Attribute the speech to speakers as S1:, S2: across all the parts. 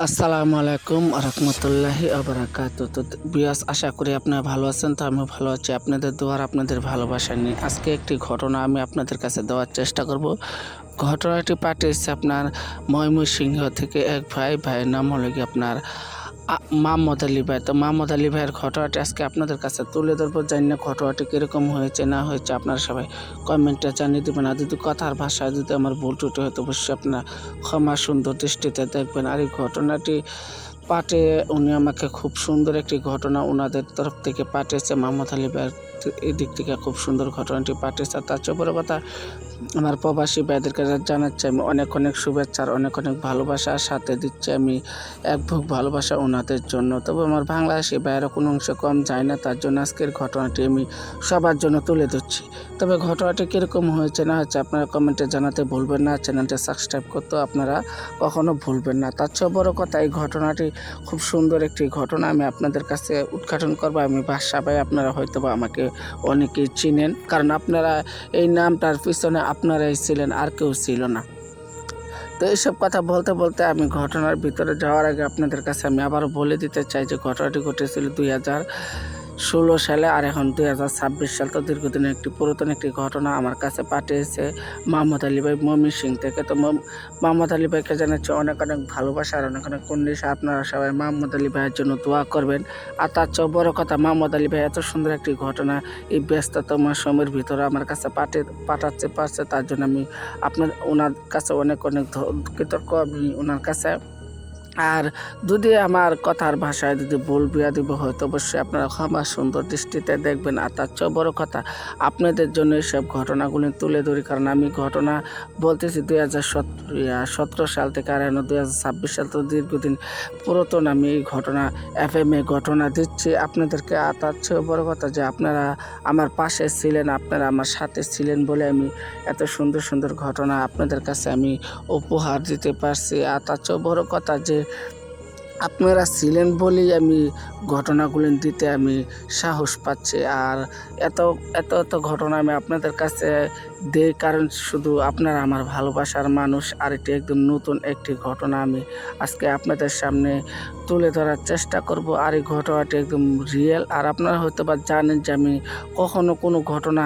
S1: আসসালামু আলাইকুম রহমতুল্লাহি আবরাকাত। তো বিয়াস, আশা করি আপনারা ভালো আছেন। তো আমি ভালো আছি আপনাদের দোয়ার, আপনাদের ভালোবাসা নিয়ে। আজকে একটি ঘটনা আমি আপনাদের কাছে দেওয়ার চেষ্টা করব। ঘটনাটি পাঠিয়েছে আপনার ময়মনসিংহ থেকে এক ভাইয়ের নাম হলো কি আপনার মোহাম্মদ আলী ভাই। তো মোহাম্মদ আলী ভাইয়ের ঘটনাটি আজকে আপনাদের কাছে তুলে ধরবো। জানি না ঘটনাটি কীরকম হয়েছে না হয়েছে, আপনারা সবাই কমেন্টে জানিয়ে দেবেন। আর যদি কথার ভাষায় যদি আমার ভুল ত্রুটি হয় তো অবশ্যই আপনারা ক্ষমা সুন্দর দৃষ্টিতে দেখবেন। আর এই ঘটনাটি পাঠে উনি আমাকে খুব সুন্দর একটি ঘটনা ওনাদের তরফ থেকে পাঠিয়েছে। মোহাম্মদ আলী ভাইয়ের এই দিক থেকে খুব সুন্দর ঘটনাটি পাঠিয়েছে। তার চেয়ে বড় কথা, আমার প্রবাসী ভাইদেরকে জানাচ্ছি আমি অনেক অনেক শুভেচ্ছা আর অনেক অনেক ভালোবাসার সাথে দিচ্ছি আমি এক বুক ভালোবাসা ওনাদের জন্য। তবে আমার বাংলাদেশি ভাইয়েরা কোনো অংশে কম যায় না, তার জন্য আজকের ঘটনাটি আমি সবার জন্য তুলে ধরছি। তবে ঘটনাটি কীরকম হয়েছে না হয়েছে আপনারা কমেন্টে জানাতে ভুলবেন না। চ্যানেলটা সাবস্ক্রাইব করতেও আপনারা কখনো ভুলবেন না। তার চেয়ে বড় কথা, এই ঘটনাটি খুব সুন্দর একটি ঘটনা আমি আপনাদের কাছে উদ্ঘাটন করবো। আমি বাদশা ভাই, আপনারা হয়তো বা আমাকে অনেকেই চিনেন, কারণ আপনারা এই নামটার পিছনে আপনারাই ছিলেন, আর কেউ ছিল না। তো এইসব কথা বলতে বলতে আমি ঘটনার ভিতরে যাওয়ার আগে আপনাদের কাছে আমি আবারও বলে দিতে চাই যে ঘটনাটি ঘটেছিল 2016 সালে, আর এখন 2026 সাল। তো দীর্ঘদিনের একটি পুরাতন একটি ঘটনা আমার কাছে পাঠিয়েছে মোহাম্মদ আলী ভাই ময়মনসিংহ থেকে। তো মোহাম্মদ আলী ভাইকে জানাচ্ছি অনেক অনেক ভালোবাসা আর অনেক অনেক কুন্ডিশা। আপনারা সবাই মোহাম্মদ আলী ভাইয়ের জন্য দোয়া করবেন। আর তার চেয়েও বড় কথা, মোহাম্মদ আলী ভাই এত সুন্দর একটি ঘটনা এই ব্যস্ততম সময়ের ভিতরে আমার কাছে পাঠাতে পারছে, তার জন্য আমি ওনার কাছে অনেক অনেক কৃতজ্ঞ আমি ওনার কাছে। আর যদি আমার কথার ভাষায় যদি ভুল বিয়াদব হয়তো অবশ্যই আপনারা ক্ষমা সুন্দর দৃষ্টিতে দেখবেন। আর তার চেয়ে বড় কথা, আপনাদের জন্য এইসব ঘটনাগুলি তুলে ধরি, কারণ আমি ঘটনা বলতেছি 2017 সাল থেকে, আর এখন 2026 সাল। তো দীর্ঘদিন পুরাতন আমি এই ঘটনা FM এ ঘটনা দিচ্ছি আপনাদেরকে। আর তার চেয়ে বড় কথা যে আপনারা আমার পাশে ছিলেন, আপনারা আমার সাথে ছিলেন বলে আমি এত সুন্দর সুন্দর ঘটনা আপনাদের কাছে আমি উপহার দিতে পারছি। আর তার চেয়ে বড় কথা যে আপনারা ছিলেন বলেই আমি ঘটনাগুলি দিতে আমি সাহস পাচ্ছি। আর এত এত এত ঘটনা আমি আপনাদের কাছে দেই, কারণ শুধু আপনারা আমার ভালোবাসার মানুষ। আর এটি একদম নতুন একটি ঘটনা আমি আজকে আপনাদের সামনে তুলে ধরার চেষ্টা করব। আর এই ঘটনাটি একদম রিয়েল। আর আপনারা হয়তো বা জানেন যে আমি কখনো কোনো ঘটনা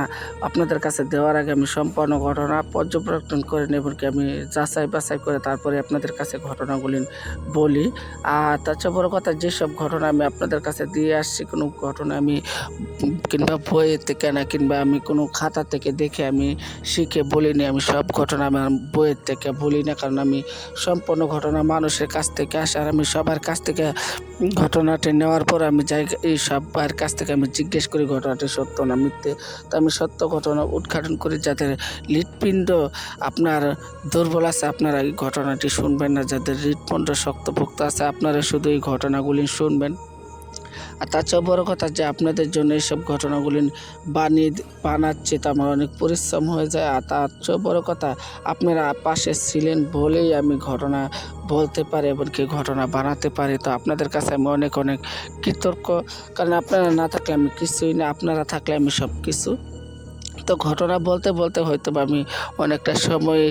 S1: আপনাদের কাছে দেওয়ার আগে আমি সম্পূর্ণ ঘটনা পর্যবেক্ষণ করে নেব, কি আমি যাচাই বাছাই করে তারপরে আপনাদের কাছে ঘটনাগুলি বলি। আর তার চেয়ে বড় কথা, যেসব ঘটনা আমি আপনাদের কাছে দিয়ে আসছি, কোনো ঘটনা আমি কিংবা বইয়ের থেকে না, কিংবা আমি কোনো খাতা থেকে দেখে আমি শিখে বলিনি। আমি সব ঘটনা আমার বইয়ের থেকে বলি না, কারণ আমি সম্পূর্ণ ঘটনা মানুষের কাছ থেকে আসে। আর আমি সবার কাছ থেকে ঘটনাটি নেওয়ার পর আমি যাই এই সবার কাছ থেকে আমি জিজ্ঞেস করি ঘটনাটি সত্য না মিথ্যে। তো আমি সত্য ঘটনা উদ্ঘাটন করি। যাদের হৃৎপিণ্ড আপনার দুর্বল আছে আপনারা এই ঘটনাটি শুনবেন না, যাদের হৃৎপিণ্ড শক্তপোক্ত আছে আপনারা শুধু এই ঘটনাগুলি শুনবেন। আর তার চেয়ে বড় কথা যে আপনাদের জন্য এইসব ঘটনাগুলি বানাচ্ছে, তো আমার অনেক পরিশ্রম হয়ে যায়। আর তার চেয়ে বড় কথা, আপনারা পাশে ছিলেন বলেই আমি ঘটনা বলতে পারি এমনকি ঘটনা বানাতে পারি। তো আপনাদের কাছে আমি অনেক অনেক কৃতজ্ঞ, কারণ আপনারা না থাকলে আমি কিছুই না, আপনারা থাকলে আমি সব কিছু। তো ঘটনা বলতে বলতে হয়তো আমি অনেকটা সময়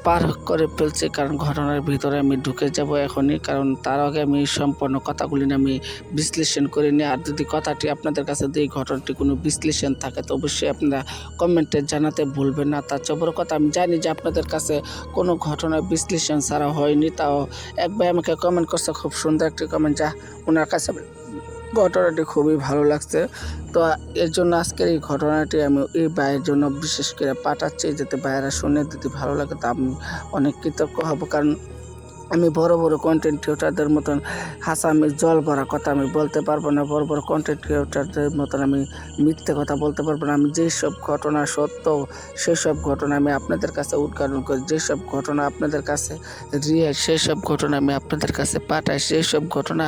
S1: পার করে ফেলছি, কারণ ঘটনার ভিতরে আমি ঢুকে যাব এখনই। কারণ তার আগে আমি সম্পূর্ণ কথাগুলি আমি বিশ্লেষণ করে নিই। আর যদি কথাটি আপনাদের কাছে যদি এই ঘটনাটি কোনো বিশ্লেষণ থাকে তো অবশ্যই আপনারা কমেন্টে জানাতে ভুলবেন না। তার চেয়ে বড় কথা, আমি জানি যে আপনাদের কাছে কোনো ঘটনার বিশ্লেষণ ছাড়া হয়নি। তাও এক ভাই আমাকে কমেন্ট করছে, খুব সুন্দর একটি কমেন্ট, যা ওনার কাছে ঘটনাটি খুবই ভালো লাগছে। তো এর জন্য আজকের এই ঘটনাটি আমি এই ভাইয়ের জন্য বিশেষ করে পাঠাচ্ছি, যাতে ভাইয়েরা শুনে যদি ভালো লাগে তো আমি অনেক কৃতজ্ঞ হব। কারণ আমি বড় বড় কন্টেন্ট ক্রিয়েটারদের মতন হাসামি জল ভরা কথা আমি বলতে পারবো না, বড় বড় কন্টেন্ট ক্রিয়েটারদের মতন আমি মিথ্যে কথা বলতে পারবো না। আমি যেসব ঘটনা সত্য সেসব ঘটনা আমি আপনাদের কাছে উদ্ঘাটন করি, যেসব ঘটনা আপনাদের কাছে রিয়েল সেসব ঘটনা আমি আপনাদের কাছে পাঠাই, সেসব ঘটনা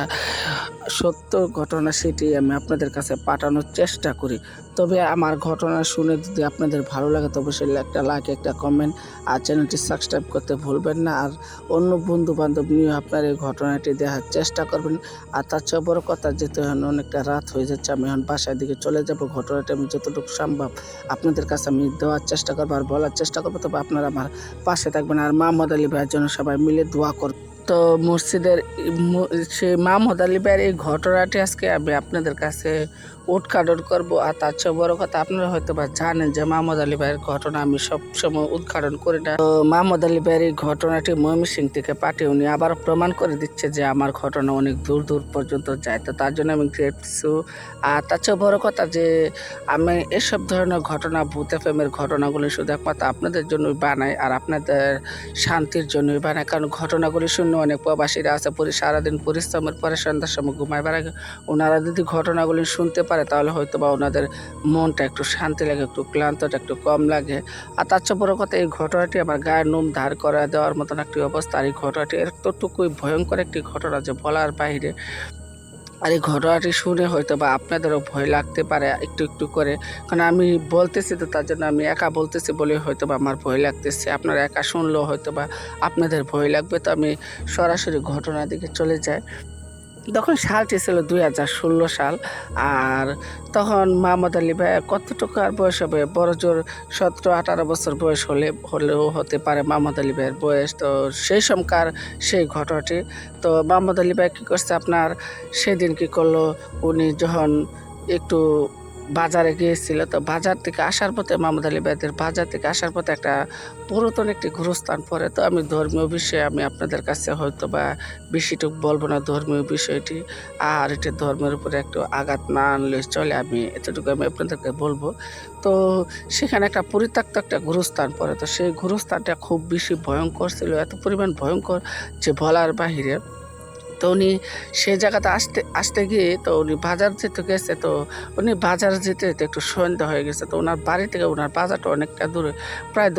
S1: সত্য ঘটনা সেটি আমি আপনাদের কাছে পাঠানোর চেষ্টা করি। তবে আমার ঘটনা শুনে যদি আপনাদের ভালো লাগে তো অবশ্যই একটা লাইক, একটা কমেন্ট আর চ্যানেলটি সাবস্ক্রাইব করতে ভুলবেন না। আর অন্য বন্ধু বান্ধব নিয়ে আপনার এই ঘটনাটি দেখার চেষ্টা করবেন। আর তার চেয়ে বড় কথা, যেহেতু এখন অনেকটা রাত হয়ে যাচ্ছে, আমি এখন বাসার দিকে চলে যাব। ঘটনাটি আমি যতটুকু সম্ভব আপনাদের কাছে আমি দেওয়ার চেষ্টা করবো আর বলার চেষ্টা করবো। তবে আপনারা আমার পাশে থাকবেন আর মোহাম্মদ আলী ভাইয়ের জন্য সবাই মিলে দোয়া করবেন। তো মসজিদের সেই মোহাম্মদ আলী ভাইয়ের এই ঘটনাটি আজকে আমি আপনাদের কাছে উদ্ঘাটন করব। আর তার চেয়ে বড় কথা, আপনারা হয়তো বা জানেন যে মোহাম্মদ আলী ভাইয়ের ঘটনা আমি সবসময় উদ্ঘাটন করি না। তো মোহাম্মদ আলী ভাইয়ের এই ঘটনাটি ময়মনসিংহ থেকে পাঠিয়ে উনি আবার প্রমাণ করে দিচ্ছে যে আমার ঘটনা অনেক দূর দূর পর্যন্ত যায়। তো তার জন্য আমি গ্রেটফুল। আর তার চেয়ে বড় কথা যে আমি এসব ধরনের ঘটনা, ভূত এফএমের ঘটনাগুলি শুধু একমাত্র আপনাদের জন্যই বানাই আর আপনাদের শান্তির জন্যই বানাই। কারণ ঘটনাগুলি শুনে অনেক প্রবাসীরা আছে সারাদিন পরিশ্রমের পরে সন্ধ্যার সময় ঘুমাইবার আগে ওনারা যদি ঘটনাগুলি শুনতে পারে তাহলে হয়তো বা ওনাদের মনটা একটু শান্তি লাগে, একটু ক্লান্তটা একটু কম লাগে। আর তার চেয়ে বড় কথা, এই ঘটনাটি আমার গায়ের নোম ধার করে দেওয়ার মতন একটি অবস্থা। আর এই ঘটনাটি এতটুকুই ভয়ঙ্কর একটি ঘটনা যে বলার বাইরে। আর এই ঘটনাটি শুনে হয়তো বা আপনাদেরও ভয় লাগতে পারে একটু একটু করে, কারণ আমি বলতেছি তো তার জন্য আমি একা বলতেছি বলে হয়তো বা আমার ভয় লাগতেছে। আপনারা একা শুনলেও হয়তো বা আপনাদের ভয় লাগবে। তো আমি সরাসরি ঘটনার দিকে চলে যাই। তখন সালটি ছিল 2016 সাল। আর তখন মোহাম্মদ আলী ভাই কতটুকু আর বয়স হবে, বড় জোর 17-18 বছর বয়স হলেও হতে পারে মোহাম্মদ আলী ভাইয়ের বয়স। তো সেই সময়কার সেই ঘটনাটি। তো মোহাম্মদ আলী ভাই কী করছে আপনার, সেদিন কী করলো, উনি যখন একটু বাজারে গিয়েছিল, তো বাজার থেকে আসার পথে মোহাম্মদ আলী ভাইদের বাজার থেকে আসার পথে একটা পুরাতন একটি গুরুস্থান পড়ে। তো আমি ধর্মীয় বিষয়ে আমি আপনাদের কাছে হয়তো বা বেশিটুকু বলবো না ধর্মীয় বিষয়টি, আর এটা ধর্মের উপরে একটু আঘাত না আনলে চলে, আমি এতটুকু আমি আপনাদেরকে বলবো। তো সেখানে একটা পরিত্যক্ত একটা গুরুস্থান পড়ে। তো সেই গুরুস্থানটা খুব বেশি ভয়ঙ্কর ছিল, এত পরিমাণ ভয়ঙ্কর যে বলার বাহিরে। তো উনি সেই জায়গাতে আসতে গিয়ে তো উনি বাজার যেতে গেছে। তো উনি বাজার যেতে যেতে একটু সন্ধ্যা হয়ে গেছে। তো ওনার বাড়ি থেকে ওনার বাজারটা অনেকটা দূরে, প্রায়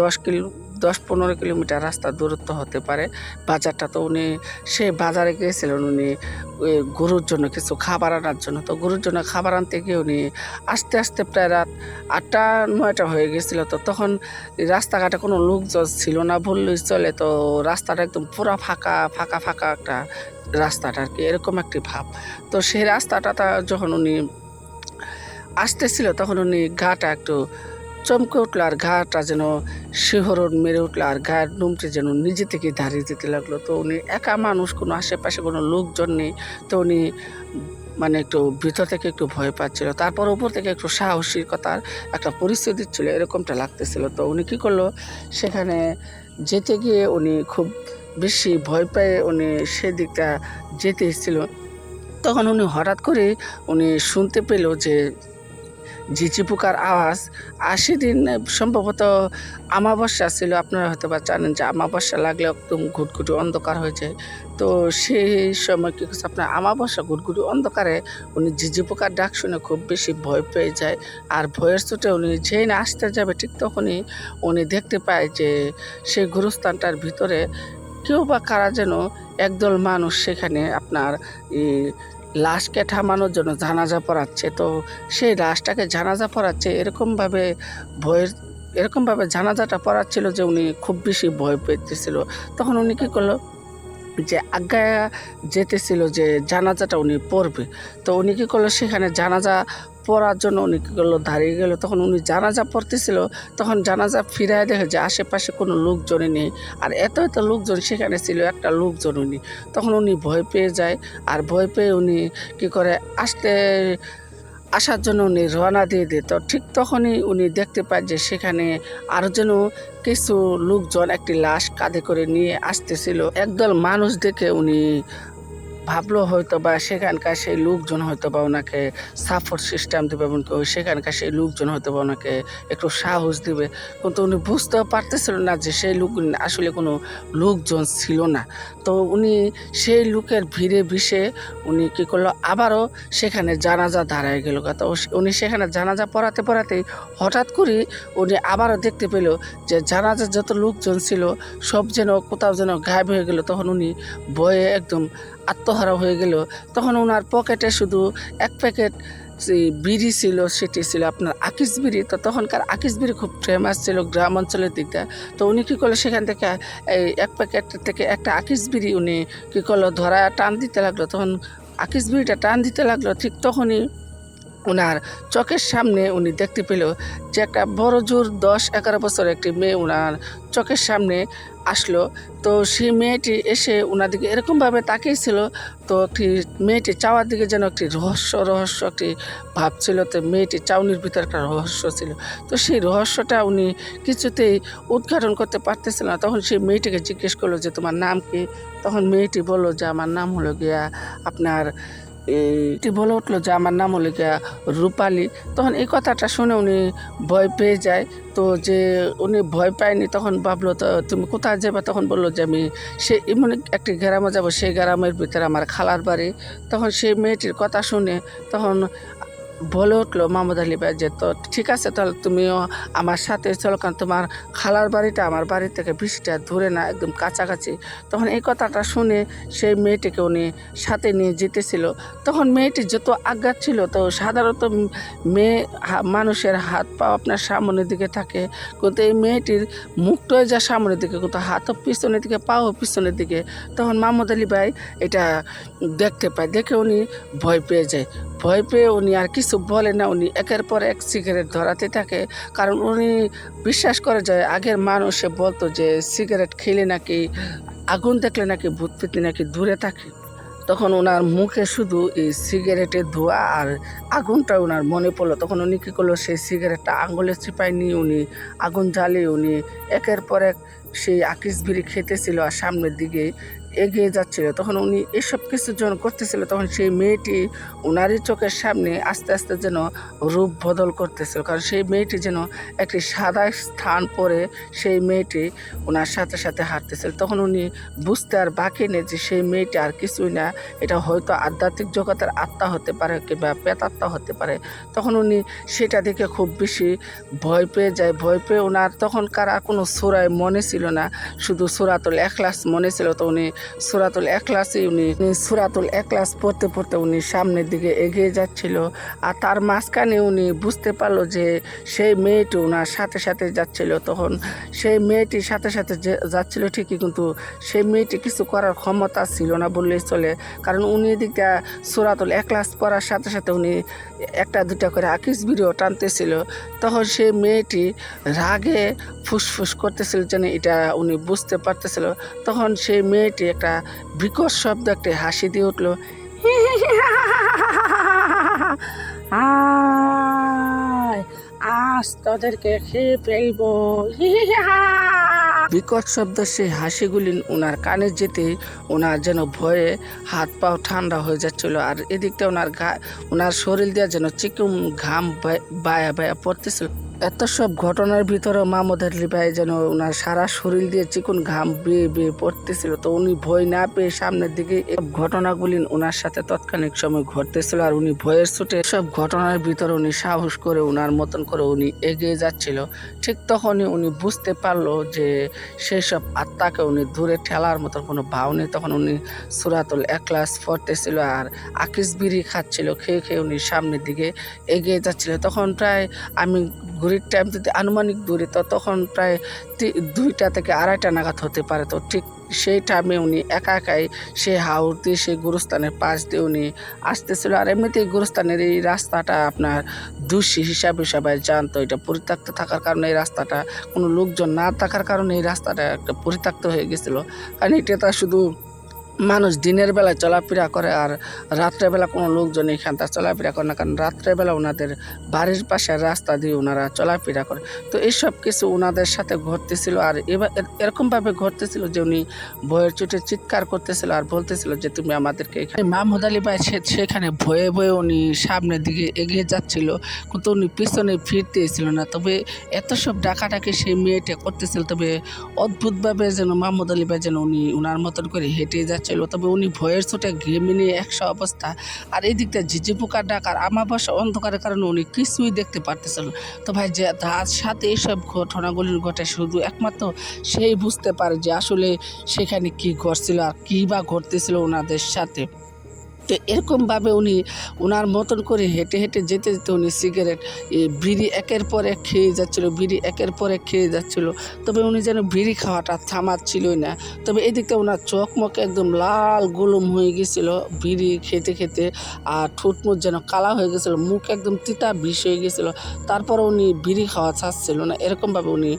S1: 10-15 কিলোমিটার রাস্তা দূরত্ব হতে পারে বাজারটা। তো উনি সেই বাজারে গিয়েছিলেন উনি ওই গরুর জন্য কিছু খাবার আনার জন্য। তো গরুর জন্য খাবার আনতে গিয়ে উনি আস্তে আস্তে প্রায় রাত 8টা-9টা হয়ে গেছিলো। তো তখন রাস্তাঘাটে কোনো লোকজন ছিল না বললেই চলে। তো রাস্তাটা একদম পুরা ফাঁকা ফাঁকা ফাঁকা একটা রাস্তাটা আর কি, এরকম একটি ভাব। তো সেই রাস্তাটা যখন উনি আসতেছিল তখন উনি গাটা একটু চমকে উঠলো, আর গাটা যেন শিহরণ মেরে উঠলো, আর গায়ের নোমটি যেন নিজে থেকে দাঁড়িয়ে যেতে লাগলো। তো উনি একা মানুষ, কোনো আশেপাশে কোনো লোকজন নেই। তো উনি মানে একটু ভিতর থেকে একটু ভয় পাচ্ছিল, তারপর উপর থেকে একটু সাহসিকতার একটা পরিস্থিতি ছিল, এরকমটা লাগতেছিল। তো উনি কী করলো, সেখানে যেতে গিয়ে উনি খুব বেশি ভয় পেয়ে উনি সেদিকটা যেতে এসেছিল। তখন উনি হঠাৎ করে উনি শুনতে পেল যে ঝিঁঝি পোকার আওয়াজ। আর সেদিন সম্ভবত আমাবস্যা ছিল, আপনারা হয়তো বা জানেন যে আমাবস্যা লাগলে একদম ঘুটঘুটি অন্ধকার হয়ে যায়। তো সেই সময় কী করছে আপনার, আমাবস্যা ঘুটঘুটি অন্ধকারে উনি ঝিঁঝি পোকার ডাক শুনে খুব বেশি ভয় পেয়ে যায়। আর ভয়ের চোটে উনি যেই না আসতে যাবে ঠিক তখনই উনি দেখতে পায় যে সেই গুরুস্থানটার ভিতরে কেউ বা কারা যেন একদল মানুষ সেখানে আপনার লাশকে থামানোর জন্য জানাজা পড়াচ্ছে। তো সেই লাশটাকে জানাজা পড়াচ্ছে এরকমভাবে জানাজাটা পড়াচ্ছিল যে উনি খুব বেশি ভয় পেতেছিল। তখন উনি কী করলো, যে আজ্ঞায় যেতেছিল যে জানাজাটা উনি পড়বে। তো উনি কী করলো, সেখানে জানাজা পড়ার জন্য উনি কী করলো, দাঁড়িয়ে গেল। তখন উনি জানাজা পড়তেছিল, তখন জানাজা ফিরায় দেখে যে আশেপাশে কোনো লোকজনই নেই। আর এত এত লোকজন সেখানে ছিল, একটা লোকজন উনি। তখন উনি ভয় পেয়ে যায়। আর ভয় পেয়ে উনি কী করে, আসার জন্য উনি রওনা দিয়ে দেয়। তো ঠিক তখনই উনি দেখতে পায় যে সেখানে আরও যেন কিছু লোকজন একটি লাশ কাঁধে করে নিয়ে আসতেছিল। একদল মানুষ দেখে উনি ভাবলো হয়তো বা সেখানকার সেই লোকজন হয়তো বা ওনাকে সাপোর্ট সিস্টেম দেবে, এমনকি সেখানকার সেই লোকজন হয়তো বা ওনাকে একটু সাহস দেবে। কিন্তু উনি বুঝতেও পারতেছিল না যে সেই লোক আসলে কোনো লোকজন ছিল না। তো উনি সেই লোকের ভিড়ে ভিসে উনি কী করলো, আবারও সেখানে জানাজা দাঁড়ায় গেল। তো উনি সেখানে জানাজা পড়াতেই হঠাৎ করে উনি আবারও দেখতে পেল যে জানাজার যত লোকজন ছিল সব যেন কোথাও যেন গায়েব হয়ে গেল। তখন উনি ভয়ে একদম আত্মহারা হয়ে গেল। তখন ওনার পকেটে শুধু এক প্যাকেট যে বিড়ি ছিল, সেটি ছিল আপনার আকিস বিড়ি। তো তখনকার আকিস বিড়ি খুব ফেমাস ছিল গ্রাম অঞ্চলের দিকটা। তো উনি কী করলো, সেখান থেকে এই এক প্যাকেট থেকে একটা আকিস বিড়ি উনি কী করলো, ধরা টান দিতে লাগলো। তখন আকিস বিড়িটা টান দিতে লাগলো, ঠিক তখনই ওনার চোখের সামনে উনি দেখতে পেল যে একটা বড় জোর 10-11 বছর একটি মেয়ে ওনার চোখের সামনে আসলো। তো সেই মেয়েটি এসে ওনার দিকে এরকমভাবে তাকিয়েছিল। তো একটি মেয়েটি চাওয়ার দিকে যেন একটি রহস্য একটি ভাব ছিল। তো মেয়েটি চাউনির ভিতরে একটা রহস্য ছিল। তো সেই রহস্যটা উনি কিছুতেই উদ্ঘাটন করতে পারতেছিল না। তখন সেই মেয়েটিকে জিজ্ঞেস করলো যে তোমার নাম কি? তখন মেয়েটি বলল যে আমার নাম হলো গিয়া আপনার এটি বলে উঠলো যে আমার নাম হলো গিয়া রূপালী। তখন এই কথাটা শুনে উনি ভয় পেয়ে যায়। তো যে উনি ভয় পায়নি, তখন ভাবলো তো তুমি কোথায় যাবে? তখন বললো যে আমি এমন একটি গ্রামে যাবো, সেই গ্রামের ভিতরে আমার খালার বাড়ি। তখন সেই মেয়েটির কথা শুনে তখন বলে উঠলো মাহমুদ আলী ভাই যে তো ঠিক আছে, তাহলে তুমিও আমার সাথে চলো, কারণ তোমার খালার বাড়িটা আমার বাড়ি থেকে বেশিটা দূরে না, একদম কাছাকাছি। তখন এই কথাটা শুনে সেই মেয়েটিকে উনি সাথে নিয়ে যেতেছিল। তখন মেয়েটি যত আগাচ্ছিল, তো সাধারণত মেয়ে মানুষের হাত পা আপনার সামনের দিকে থাকে, কিন্তু এই মেয়েটির মুখটাই যা সামনের দিকে, কিন্তু হাতও পিছনের দিকে, পাও পিছনের দিকে। তখন মাহমুদ আলী ভাই এটা দেখতে পায়, দেখে উনি ভয় পেয়ে যায়। ভয় পেয়ে উনি আর কিছু বলে না, উনি একের পর এক সিগারেট ধরাতে থাকে। কারণ উনি বিশ্বাস করে যায় আগের মানুষে বলতো যে সিগারেট খেলে নাকি, আগুন দেখলে নাকি ভূত পেত্নী নাকি দূরে থাকে। তখন ওনার মুখে শুধু এই সিগারেটের ধোঁয়া আর আগুনটা ওনার মনে পড়লো। তখন উনি কী করলো, সেই সিগারেটটা আঙুলে চিপায় নিয়ে উনি আগুন জ্বালিয়ে উনি একের পর এক সেই আকিস বিড়ি খেতেছিল আর সামনের দিকে এগিয়ে যাচ্ছিল। তখন উনি এসব কিছু যখন করতেছিল, তখন সেই মেয়েটি ওনারই চোখের সামনে আস্তে আস্তে যেন রূপ বদল করতেছিল। কারণ সেই মেয়েটি যেন একটি সাদা স্থান পরে সেই মেয়েটি ওনার সাথে সাথে হাঁটতেছিল। তখন উনি বুঝতে আর বাকি নেই যে সেই মেয়েটি আর কিছুই না, এটা হয়তো আধ্যাত্মিক জগতের আত্মা হতে পারে কিংবা প্রেতাত্মা হতে পারে। তখন উনি সেটা দেখে খুব বেশি ভয় পেয়ে যায়। ভয় পেয়ে ওনার তখনকার আর কোনো সূরায় মনে ছিল না, শুধু সূরাতুল ইখলাস মনে ছিল। তো উনি সূরাতুল ইখলাস পড়তে পড়তে উনি সামনের দিকে এগিয়ে যাচ্ছিল। আর তার মাঝখানে উনি বুঝতে পারলো যে সেই মেয়েটি ওনার সাথে সাথে যাচ্ছিল। তখন সেই মেয়েটির সাথে সাথে যাচ্ছিল ঠিকই, কিন্তু সেই মেয়েটি কিছু করার ক্ষমতা ছিল না বললেই চলে। কারণ উনি এদিকটা সূরাতুল ইখলাস পড়ার সাথে সাথে উনি একটা দুটা করে আকিস বিড়িও টানতেছিল। তখন সেই মেয়েটি রাগে ফুসফুস করতেছিল যেন, এটা উনি বুঝতে পারতেছিল। তখন সেই মেয়েটি একটা বিকট শব্দ একটা হাসি দিয়ে উঠলো, আজ তোদেরকে খেয়ে ফেলবো। বিকট শব্দ সেই হাসিগুলি ওনার কানে যেতে ওনার যেন ভয়ে হাত পাও ঠান্ডা হয়ে যাচ্ছিল। আর এদিকটা ওনার শরীর দিয়ে যেন চিকুন ঘাম বায়া বায়া পড়তেছিল। এত সব ঘটনার ভিতরে মাহমুদ আলী ভাই যেন ওনার সারা শরীর দিয়ে চিকুন ঘাম বেয়ে বেয়ে পড়তেছিল। তো উনি ভয় না পেয়ে সামনের দিকে ঘটনাগুলি ওনার সাথে তৎক্ষণিক সময় ঘটতেছিল। আর উনি ভয়ের ছুটে সব ঘটনার ভিতরে উনি সাহস করে ওনার মতন করে উনি এগিয়ে যাচ্ছিল। ঠিক তখনই উনি বুঝতে পারলো যে সেই সব আত্মাকে উনি দূরে ঠেলার মতন কোনো ভাও নেই। তখন উনি সূরাতুল ইখলাস পড়তেছিল আর আকিস বিড়ি খাচ্ছিল, খেয়ে খেয়ে উনি সামনের দিকে এগিয়ে যাচ্ছিল। তখন প্রায় আমি ঘড়ির টাইম যদি আনুমানিক দূরে, তো তখন প্রায় 2টা থেকে 2:30 নাগাদ হতে পারে। তো ঠিক সেই টাইমে উনি একা একাই সেই হাওর দিয়ে সেই গুরুস্থানের পাশ দিয়ে উনি আসতেছিল। আর এমনিতেই গুরুস্থানের এই রাস্তাটা আপনার দোষী হিসাবে সবাই জানতো, এটা পরিত্যক্ত থাকার কারণে এই রাস্তাটা, কোনো লোকজন না থাকার কারণে এই রাস্তাটা একটা পরিত্যক্ত হয়ে গেছিলো। কারণ এটা শুধু মানুষ দিনের বেলায় চলাফেরা করে আর রাত্রেবেলা কোনো লোকজন এখানটা চলাফেরা করে না, কারণ রাত্রেবেলা ওনাদের বাড়ির পাশে রাস্তা দিয়ে ওনারা চলাফেরা করে। তো এইসব কিছু ওনাদের সাথে ঘটতেছিল। আর এবার এরকমভাবে ঘটতেছিল যে উনি ভয়ের চোটে চিৎকার করতেছিল আর বলতেছিল যে তুমি আমাদেরকে এখানে। মাহমুদ আলী ভাই সেখানে ভয়ে ভয়ে উনি সামনের দিকে এগিয়ে যাচ্ছিল, কিন্তু উনি পিছনে ফিরতেছিল না। তবে এত সব ডাকাডাকি সেই মেয়েটা করতেছিল, তবে অদ্ভুতভাবে যেন মাহমুদ আলী ভাই যেন উনি ওনার মতন করে হেঁটে যাচ্ছিল। তবে উনি ভয়ের চোটে ঘেমে নিয়ে 100 অবস্থা। আর এই দিকটা ঝিঝি পোকার ডাক আর আমাবাসা অন্ধকারের কারণে উনি কিছুই দেখতে পারতেছিল। তো ভাই যে তার সাথে এইসব ঘটনাগুলি ঘটে শুধু একমাত্র সেই বুঝতে পারে যে আসলে সেখানে কি ঘটছিল আর কী বা ঘটতেছিল ওনাদের সাথে। তো এরকমভাবে উনি ওনার মতন করে হেঁটে হেঁটে যেতে যেতে উনি সিগারেট বিড়ি একের পর এক খেয়ে যাচ্ছিলো, বিড়ি একের পর এক খেয়ে যাচ্ছিলো। তবে উনি যেন বিড়ি খাওয়াটা থামাচ্ছিলই না। তবে এদিকটা ওনার চোখ মুখ একদম লাল গোলম হয়ে গেছিলো বিড়ি খেতে খেতে, আর ঠোঁট মুখ যেন কালা হয়ে গেছিলো, মুখ একদম তিতা বিষ হয়ে গেছিলো। তারপরে উনি বিড়ি খাওয়া ছাড়ছিল না, এরকমভাবে উনি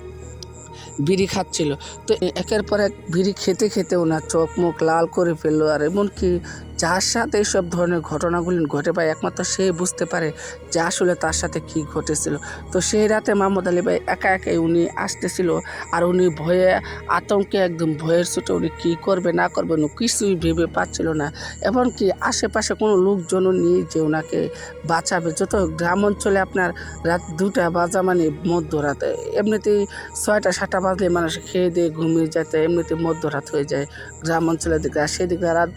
S1: বিড়ি খাচ্ছিল। তো একের পর এক বিড়ি খেতে খেতে ওনার চোখ মুখ লাল করে ফেললো। আর এমনকি যার সাথে এইসব ধরনের ঘটনাগুলি ঘটে পায় একমাত্র সে বুঝতে পারে যে আসলে তার সাথে কি ঘটেছিল। তো সেই রাতে মাহমুদ আলী ভাই একা একাই উনি আসতেছিল, আর উনি ভয়ে আতঙ্কে একদম ভয়ের ছুটে উনি কী করবে না করবে উনি কিছুই ভেবে পাচ্ছিল না। এমনকি আশেপাশে কোনো লোকজনও নেই যে ওনাকে বাঁচাবে। যত গ্রাম অঞ্চলে আপনার রাত 2টা বাজা মানে মধ্যরাতে, এমনিতেই 6টা 7টা বাজলে মানুষ খেয়ে দিয়ে ঘুমিয়ে যায়, তো এমনিতে মধ্যরাত হয়ে যায় গ্রাম অঞ্চলের দিকে। আর সেদিকে রাত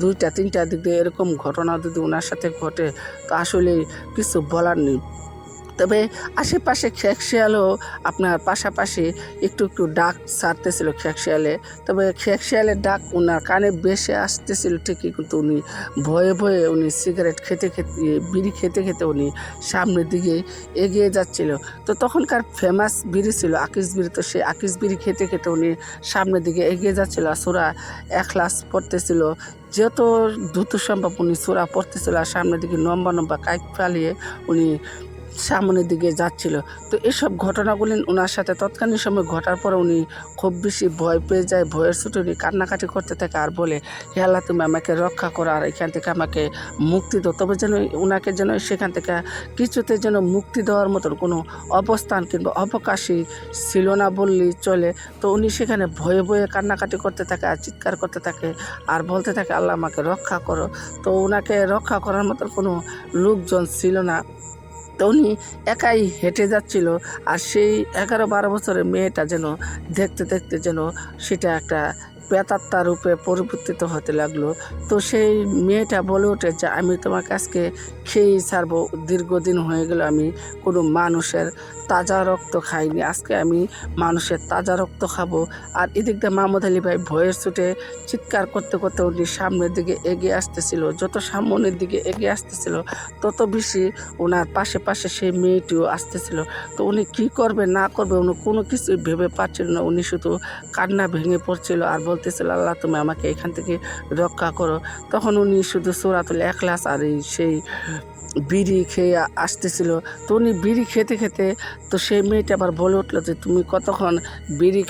S1: 2টা 3টার দিক দিয়ে এরকম ঘটনা যদি ওনার সাথে ঘটে তো আসলে কিছু বলার নেই। তবে আশেপাশে খেকশিয়ালও আপনার পাশাপাশি একটু একটু ডাক ছাড়তেছিল খেকশিয়ালে। তবে খেকশিয়ালের ডাক ওনার কানে বেশি আসতেছিল ঠিকই, কিন্তু উনি ভয়ে ভয়ে উনি সিগারেট খেতে খেতে বিড়ি খেতে খেতে উনি সামনের দিকে এগিয়ে যাচ্ছিল। তো তখনকার ফেমাস বিড়ি ছিল আকিস বিড়ি, তো সেই আকিস বিড়ি খেতে খেতে উনি সামনের দিকে এগিয়ে যাচ্ছিল। আর সূরা ইখলাস পড়তেছিল, যত দ্রুত সম্ভব উনি সূরা পড়তেছিল, আর সামনের দিকে লম্বা লম্বা কাইক ফালিয়ে উনি সামনের দিকে যাচ্ছিল। তো এসব ঘটনাগুলি ওনার সাথে তৎকালীন সময় ঘটার পরে উনি খুব বেশি ভয় পেয়ে যায়। ভয়ের ছুটে উনি কান্নাকাটি করতে থাকে আর বলে, হে আল্লাহ তুমি আমাকে রক্ষা করো, আর এখান থেকে আমাকে মুক্তি দাও। তবে যেন ওনাকে যেন সেখান থেকে কিছুতে যেন মুক্তি দেওয়ার মতন কোনো অবস্থান কিংবা অবকাশই ছিল না বললেই চলে। তো উনি সেখানে ভয়ে ভয়ে কান্নাকাটি করতে থাকে আর চিৎকার করতে থাকে আর বলতে থাকে আল্লাহ আমাকে রক্ষা করো। তো ওনাকে রক্ষা করার মতন কোনো লোকজন ছিল না। তো উনি একাই হেঁটে যাচ্ছিল, আর সেই 11-12 বছরের মেয়েটা যেন দেখতে দেখতে যেন সেটা একটা প্রেতাত্মা রূপে পরিবর্তিত হতে লাগলো। তো সেই মেয়েটা বলে ওঠে যে আমি তোমাকে আজকে খেয়েই ছাড়বো, দীর্ঘদিন হয়ে গেল আমি কোনো মানুষের তাজা রক্ত খাইনি, আজকে আমি মানুষের তাজা রক্ত খাবো। আর এদিক দিয়ে মাহমুদ আলী ভাই ভয়ের ছুটে চিৎকার করতে করতে উনি সামনের দিকে এগিয়ে আসতেছিল। যত সামনের দিকে এগিয়ে আসতেছিল তত বেশি ওনার পাশে পাশে সেই মেয়েটিও আসতেছিল। তো উনি কী করবে না করবে উনি কোনো কিছু ভেবে পাচ্ছিল না। উনি শুধু কান্না ভেঙে পড়ছিল আর বলতেছিল আল্লাহ তুমি আমাকে এখান থেকে রক্ষা করো। তখন উনি শুধু সূরাতুল ইখলাস আর সেই বিড়ি খেয়ে আসতেছিল। তো উনি বিড়ি খেতে খেতে তো সেই মেয়েটা আবার বলে উঠলো যে তুমি কতক্ষণ বিড়ি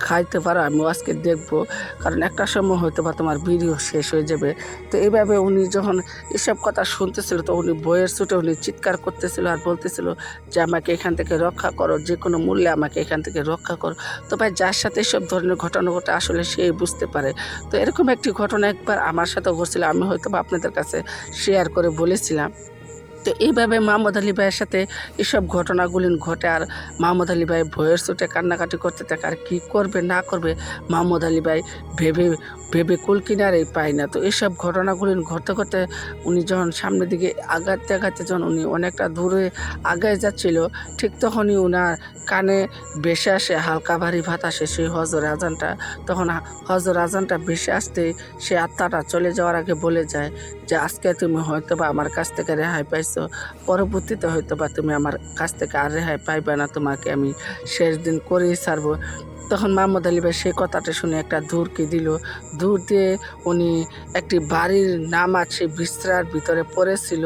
S1: খাইতে পারো আমি আজকে দেখবো, কারণ একটা সময় হয়তো বা তোমার বিড়িও শেষ হয়ে যাবে। তো এইভাবে উনি যখন এসব কথা শুনতেছিল তো উনি বইয়ের ছুটে উনি চিৎকার করতেছিল আর বলতেছিল যে আমাকে এখান থেকে রক্ষা করো, যে কোনো মূল্যে আমাকে এখান থেকে রক্ষা করো। তো ভাই যার সাথে এসব ধরনের ঘটনা ঘটে আসলে সে বুঝতে পারে। তো এরকম একটি ঘটনা একবার আমার সাথেও ঘটছিল, আমি হয়তো বা আপনাদের কাছে শেয়ার করে বলেছিলাম। তো এইভাবে মাহমুদ আলী ভাইয়ের সাথে এসব ঘটনাগুলি ঘটে, আর মাহমুদ আলী ভাই ভয়ের চোটে কান্নাকাটি করতে থাকে। আর কী করবে না করবে মাহমুদ আলী ভাই ভেবে ভেবে কুল কিনারেই পায় না। তো এইসব ঘটনাগুলি ঘটতে ঘটতে উনি যখন সামনের দিকে আগাতে আগাতে যখন উনি অনেকটা দূরে আগায় যাচ্ছিল, ঠিক তখনই ওনার কানে ভেসে আসে হালকা ভারী বাতাসে সেই হজর আজানটা। তখন হজর আজানটা ভেসে আসতে সে আত্মাটা চলে যাওয়ার আগে বলে যায় যে আজকে তুমি হয়তো বা আমার কাছ থেকে রেহাই পাইছো, পরবর্তীতে হয়তো বা তুমি আমার কাছ থেকে আর রেহাই পাইবে না, তোমাকে আমি শেষ দিন করেই ছাড়বো। তখন মাহমুদ আলী ভাই সেই কথাটা শুনে একটা দূরকে দিল। দূর দিয়ে উনি একটি বাড়ির নাম আছে বিছরার ভিতরে পড়েছিল।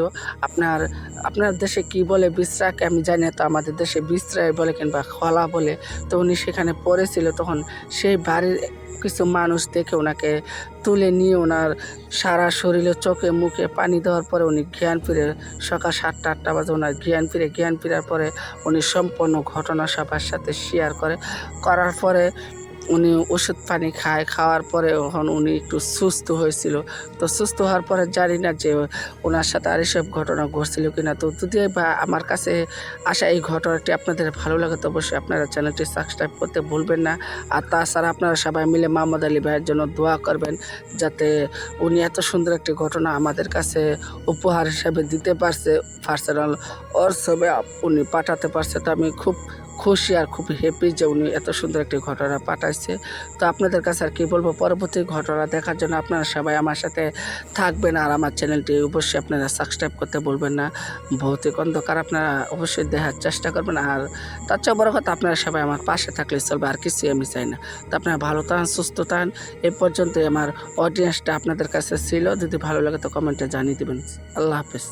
S1: আপনার দেশে কি বলে বিছরাকে আমি জানি না, তো আমাদের দেশে বিছরাই বলে কিংবা খলা বলে। তো উনি সেখানে পড়েছিল। তখন সেই বাড়ির কিছু মানুষ দেখে ওনাকে তুলে নিয়ে ওনার সারা শরীরে চোখে মুখে পানি দেওয়ার পরে উনি জ্ঞান ফিরে সকাল 7টা-8টা বাজে ওনার জ্ঞান ফিরার পরে উনি সম্পূর্ণ ঘটনা সবার সাথে শেয়ার করার পরে উনি ওষুধ পানি খাওয়ার পরে এখন উনি একটু সুস্থ হয়েছিল। তো সুস্থ হওয়ার পরে জানি না যে ওনার সাথে আর এসব ঘটনা ঘটছিল কিনা। তো যদি বা আমার কাছে আসা এই ঘটনাটি আপনাদের ভালো লাগে তো অবশ্যই আপনারা চ্যানেলটি সাবস্ক্রাইব করতে ভুলবেন না। আর তাছাড়া আপনারা সবাই মিলে মাহমুদ আলী ভাইয়ের জন্য দোয়া করবেন, যাতে উনি এত সুন্দর একটি ঘটনা আমাদের কাছে উপহার হিসাবে দিতে পারছে, পার্সোনাল ওর ছবি উনি পাঠাতে পারছে। তো আমি খুব খুশি আর খুব হ্যাপি যে উনি এত সুন্দর একটি ঘটনা পাঠাইছে। তো আপনাদের কাছে আর কি বলবো, পরবর্তী ঘটনা দেখার জন্য আপনারা সবাই আমার সাথে থাকবেন আর আমার চ্যানেলটি অবশ্যই আপনারা সাবস্ক্রাইব করতে ভুলবেন না। ভৌতিক অন্ধকার আপনারা অবশ্যই দেখার চেষ্টা করবেন। আর তার চেয়ে বড় কথা, আপনারা সবাই আমার পাশে থাকলে চলবে, আর কিছুই আমি চাই না। তো আপনারা ভালো থাকেন, সুস্থ থাকেন। এ পর্যন্তই আমার অডিয়েন্সটা আপনাদের কাছে ছিল। যদি ভালো লাগে তো কমেন্টে জানিয়ে দেবেন। আল্লাহ হাফেজ।